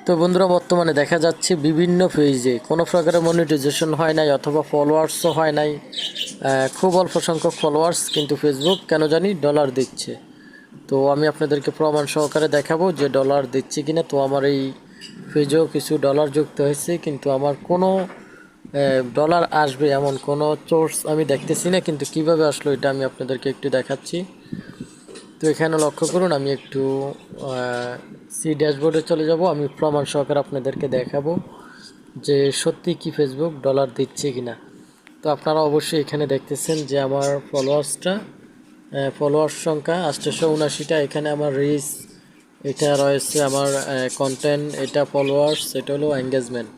তো বন্ধুরা, বর্তমানে দেখা যাচ্ছে বিভিন্ন পেজে কোনো প্রকারের মনিটাইজেশন হয় নাই অথবা ফলোয়ার্সও হয় নাই। খুব অল্প সংখ্যক ফলোয়ার্স, কিন্তু ফেসবুক কেন জানি ডলার দিচ্ছে। তো আমি আপনাদেরকে প্রমাণ সহকারে দেখাবো যে ডলার দিচ্ছে কিনা। তো আমার এই পেজেও কিছু ডলার যুক্ত হয়েছে, কিন্তু আমার কোনো ডলার আসবে এমন কোনো সোর্স আমি দেখতেছি না। কিন্তু কিভাবে আসলো এটা আমি আপনাদেরকে একটু দেখাচ্ছি। তো এখানে লক্ষ্য করুন, আমি একটু সি ড্যাশবোর্ডে চলে যাব। আমি প্রমাণ সহকারে আপনাদেরকে দেখাবো যে সত্যি কি ফেসবুক ডলার দিচ্ছে কিনা। তো আপনারা অবশ্যই এখানে দেখতেছেন যে আমার ফলোয়ার্স সংখ্যা 879টা। এখানে আমার রিচ এটা রয়েছে, আমার কন্টেন্ট, এটা ফলোয়ার্স, এটা হলো এঙ্গেজমেন্ট।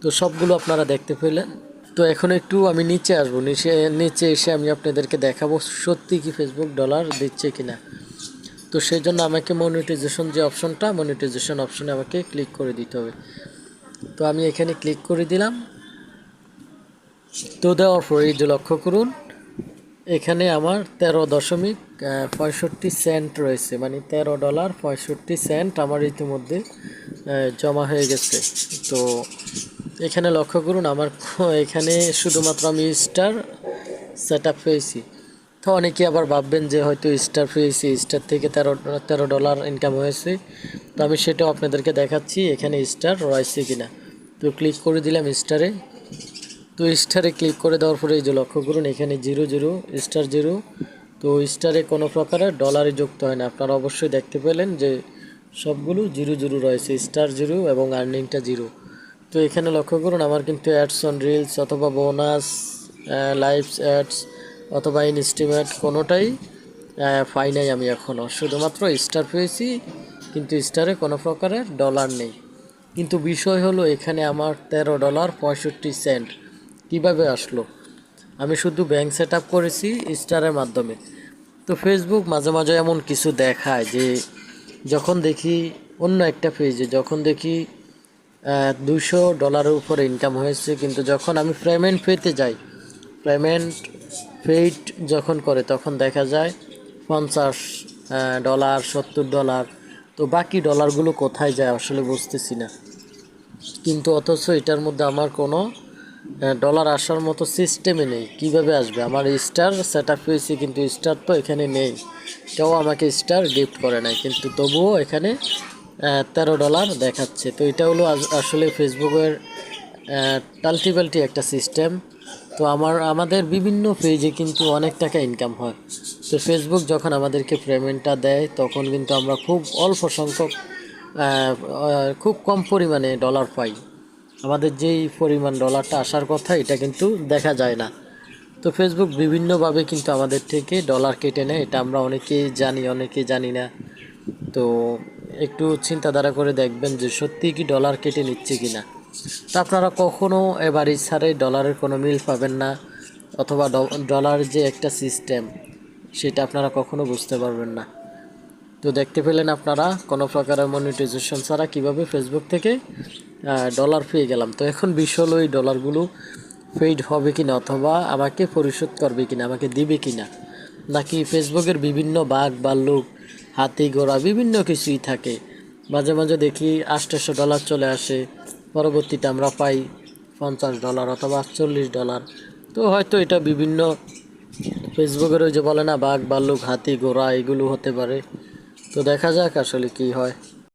তো সবগুলো আপনারা দেখতে পেলেন। তো এখন একটু আমি নিচে আসবো, নিচে এসে আমি আপনাদেরকে দেখাবো সত্যি কি ফেসবুক ডলার দিচ্ছে কিনা। তো সেই জন্য আমাকে মনিটাইজেশন যে অপশনটা, মনিটাইজেশন অপশনে আমাকে ক্লিক করে দিতে হবে। তো আমি এখানে ক্লিক করে দিলাম। তো দেওয়ার পরে এই যে লক্ষ্য করুন, এখানে আমার 13.65 রয়েছে, মানে $13.65 আমার ইতিমধ্যে জমা হয়ে গেছে। তো এখানে লক্ষ্য করুন, আমার এখানে শুধুমাত্র আমি স্টার সেট আপ পেয়েছি। তো অনেকে আবার ভাববেন যে হয়তো স্টার পেয়েছি, স্টার থেকে $13 ইনকাম হয়েছে। তো আমি সেটাও আপনাদেরকে দেখাচ্ছি এখানে স্টার রয়েছে কিনা। তো ক্লিক করে দিলাম স্টারে। তো স্টারে ক্লিক করে দেওয়ার পরে এই যে লক্ষ্য করুন, এখানে 00 স্টার 0। তো স্টারে কোনো প্রকারের ডলারে যুক্ত হয় না। আপনারা অবশ্যই দেখতে পেলেন যে সবগুলো 00 রয়েছে, স্টার 0 এবং আর্নিংটা 0। তো এখানে লক্ষ্য করুন, আমার কিন্তু অ্যাডস অন রিলস অথবা বোনাস, লাইভস অ্যাডস অথবা ইনস্টিমেট কোনোটাই পাই নাই আমি এখনও। শুধুমাত্র স্টার পেয়েছি, কিন্তু স্টারে কোনো প্রকারের ডলার নেই। কিন্তু বিষয় হলো, এখানে আমার $13.65 কীভাবে আসলো। আমি শুধু ব্যাংক সেট আপ করেছি স্টারের মাধ্যমে। তো ফেসবুক মাঝে মাঝে এমন কিছু দেখায় যে যখন দেখি অন্য একটা পেজে, যখন দেখি $200 উপরে ইনকাম হয়েছে, কিন্তু যখন আমি পেমেন্ট পেতে যাই, পেমেন্ট পেইড যখন করে তখন দেখা যায় $50, $70। তো বাকি ডলারগুলো কোথায় যায় আসলে বুঝতেছি না। কিন্তু অথচ এটার মধ্যে আমার কোনো ডলার আসার মতো সিস্টেমে নেই। কিভাবে আসবে? আমার স্টার সেট আপ হয়েছে, কিন্তু স্টার তো এখানে নেই। কেউ আমাকে স্টার গিফট করে নাই, কিন্তু তবুও এখানে $13 দেখাচ্ছে। তো এটা হলো আসলে ফেসবুকের টালটিপাল্টি একটা সিস্টেম। তো আমাদের বিভিন্ন পেজে কিন্তু অনেক টাকা ইনকাম হয়। তো ফেসবুক যখন আমাদেরকে পেমেন্টটা দেয়, তখন কিন্তু আমরা খুব অল্প সংখ্যক, খুব কম পরিমাণে ডলার পাই। আমাদের যেই পরিমাণ ডলারটা আসার কথা, এটা কিন্তু দেখা যায় না। তো ফেসবুক বিভিন্নভাবে কিন্তু আমাদের থেকে ডলার কেটে নেয়, এটা আমরা অনেকেই জানি, অনেকেই জানি না। তো একটু চিন্তাধারা করে দেখবেন যে সত্যি কি ডলার কেটে নিচ্ছে কিনা। তো আপনারা কখনো এবার ছাড়াই ডলারের কোনো মিল পাবেন না, অথবা ডলারের যে একটা সিস্টেম, সেটা আপনারা কখনো বুঝতে পারবেন না। তো দেখতে পেলেন আপনারা কোনো প্রকারের মনিটাইজেশন ছাড়া কিভাবে ফেসবুক থেকে ডলার পেয়ে গেলাম। তো এখন বিষয় হলো এই ডলারগুলো পেইড হবে কিনা, অথবা আমাকে পরিশোধ করবে কিনা, আমাকে দিবে কিনা, নাকি ফেসবুকের বিভিন্ন বাঘ ভাল্লুক, হাতি ঘোড়া বিভিন্ন কিছুই থাকে। মাঝে মাঝে দেখি $800 চলে আসে, পরবর্তীতে আমরা পাই $50 অথবা $40। তো হয়তো এটা বিভিন্ন ফেসবুকের ওই যে বলে না, বাঘ ভাল্লুক হাতি ঘোড়া, এগুলো হতে পারে। তো দেখা যাক আসলে কি হয়।